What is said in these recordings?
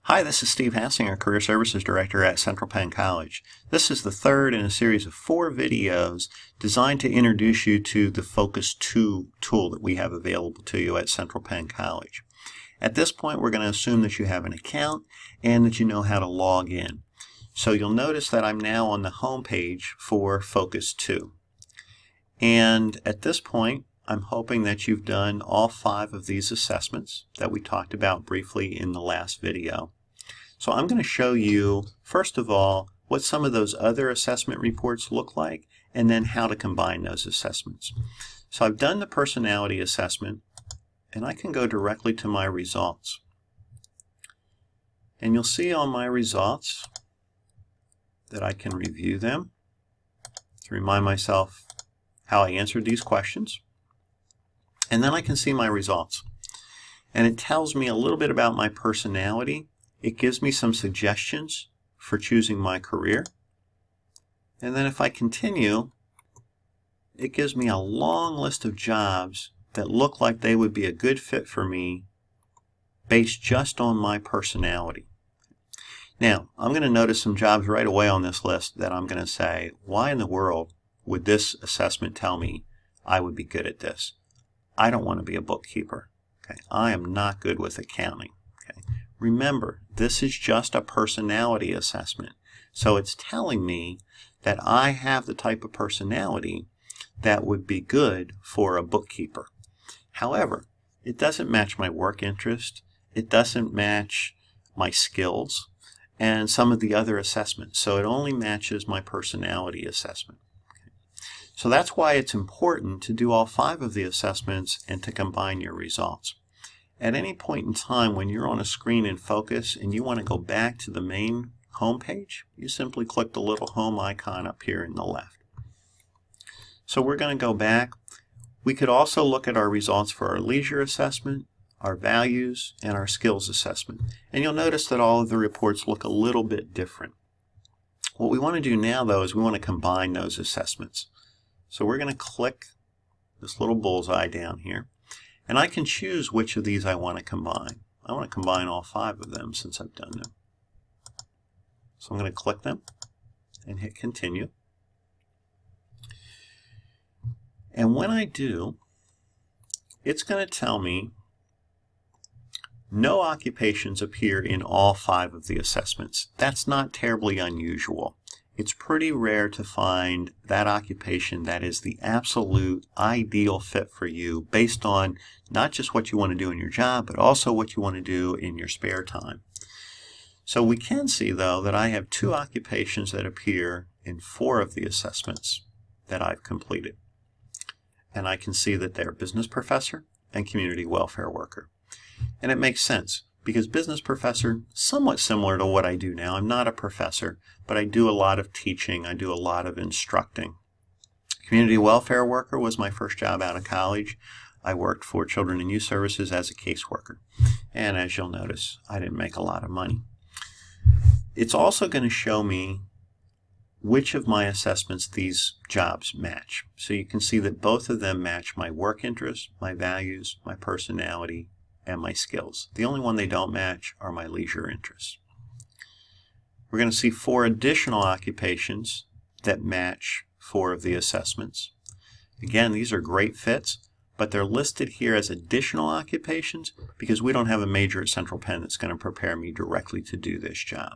Hi, this is Steve Hassinger, Career Services Director at Central Penn College. This is the third in a series of 4 videos designed to introduce you to the Focus 2 tool that we have available to you at Central Penn College. At this point, we're going to assume that you have an account and that you know how to log in. So you'll notice that I'm now on the home page for Focus 2. And at this point, I'm hoping that you've done all 5 of these assessments that we talked about briefly in the last video. So I'm going to show you, first of all, what some of those other assessment reports look like, and then how to combine those assessments. So I've done the personality assessment, and I can go directly to my results. And you'll see on my results that I can review them to remind myself how I answered these questions. And then I can see my results. And it tells me a little bit about my personality. It gives me some suggestions for choosing my career. And then if I continue, it gives me a long list of jobs that look like they would be a good fit for me based just on my personality. Now, I'm going to notice some jobs right away on this list that I'm going to say, why in the world would this assessment tell me I would be good at this? I don't want to be a bookkeeper. Okay? I am not good with accounting. Okay? Remember, this is just a personality assessment. So it's telling me that I have the type of personality that would be good for a bookkeeper. However, it doesn't match my work interest. It doesn't match my skills and some of the other assessments. So it only matches my personality assessment. So that's why it's important to do all 5 of the assessments and to combine your results. At any point in time when you're on a screen in Focus and you want to go back to the main home page, you simply click the little home icon up here in the left. So we're going to go back. We could also look at our results for our leisure assessment, our values, and our skills assessment. And you'll notice that all of the reports look a little bit different. What we want to do now, though, is we want to combine those assessments. So we're going to click this little bullseye down here, and I can choose which of these I want to combine. I want to combine all 5 of them since I've done them. So I'm going to click them and hit continue. And when I do, it's going to tell me no occupations appear in all 5 of the assessments. That's not terribly unusual. It's pretty rare to find that occupation that is the absolute ideal fit for you based on not just what you want to do in your job, but also what you want to do in your spare time. So we can see, though, that I have 2 occupations that appear in 4 of the assessments that I've completed. And I can see that they're business professor and community welfare worker. And it makes sense, because business professor, somewhat similar to what I do now. I'm not a professor, but I do a lot of teaching. I do a lot of instructing. Community welfare worker was my first job out of college. I worked for Children and Youth Services as a caseworker. And as you'll notice, I didn't make a lot of money. It's also going to show me which of my assessments these jobs match. So you can see that both of them match my work interests, my values, my personality, and my skills. The only one they don't match are my leisure interests. We're going to see 4 additional occupations that match 4 of the assessments. Again, these are great fits, but they're listed here as additional occupations because we don't have a major at Central Penn that's going to prepare me directly to do this job.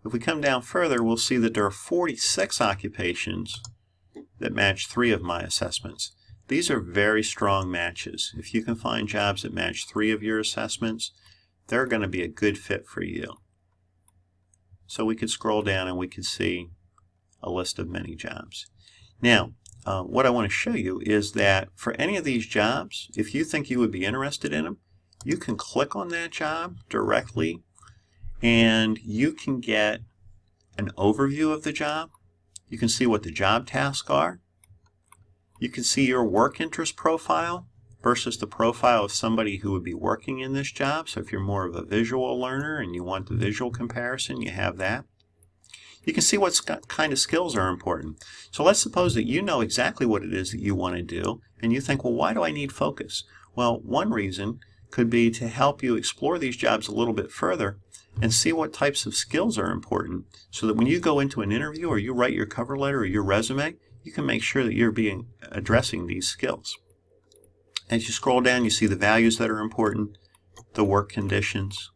If we come down further, we'll see that there are 46 occupations that match 3 of my assessments. These are very strong matches. If you can find jobs that match 3 of your assessments, they're going to be a good fit for you. So we could scroll down and we could see a list of many jobs. Now, what I want to show you is that for any of these jobs, if you think you would be interested in them, you can click on that job directly and you can get an overview of the job. You can see what the job tasks are. You can see your work interest profile versus the profile of somebody who would be working in this job. So if you're more of a visual learner and you want the visual comparison, you have that. You can see what kind of skills are important. So let's suppose that you know exactly what it is that you want to do, and you think, well, why do I need focus? Well, one reason could be to help you explore these jobs a little bit further and see what types of skills are important, so that when you go into an interview or you write your cover letter or your resume, you can make sure that you're addressing these skills. As you scroll down, you see the values that are important, the work conditions,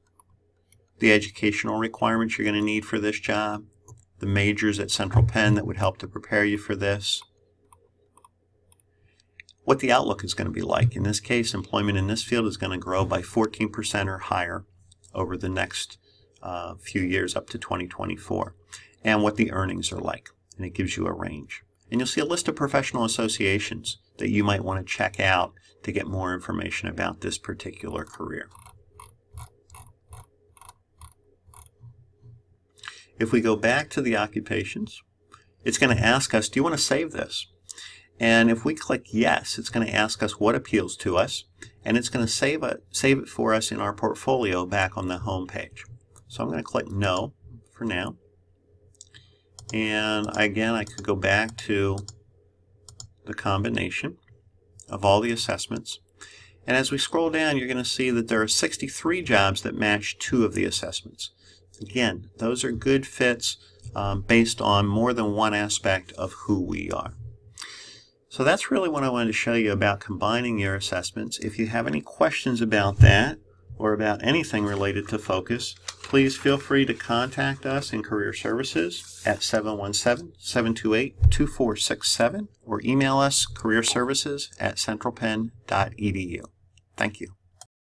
the educational requirements you're going to need for this job, the majors at Central Penn that would help to prepare you for this, what the outlook is going to be like. In this case, employment in this field is going to grow by 14% or higher over the next few years up to 2024, and what the earnings are like, and it gives you a range. And you'll see a list of professional associations that you might want to check out to get more information about this particular career. If we go back to the occupations, it's going to ask us, do you want to save this? And if we click yes, it's going to ask us what appeals to us, and it's going to save it for us in our portfolio back on the home page. So I'm going to click no for now. And again, I could go back to the combination of all the assessments. And as we scroll down, you're going to see that there are 63 jobs that match 2 of the assessments. Again, those are good fits based on more than one aspect of who we are. So that's really what I wanted to show you about combining your assessments. If you have any questions about that or about anything related to Focus, please feel free to contact us in Career Services at 717-728-2467 or email us careerservices@centralpenn.edu. Thank you.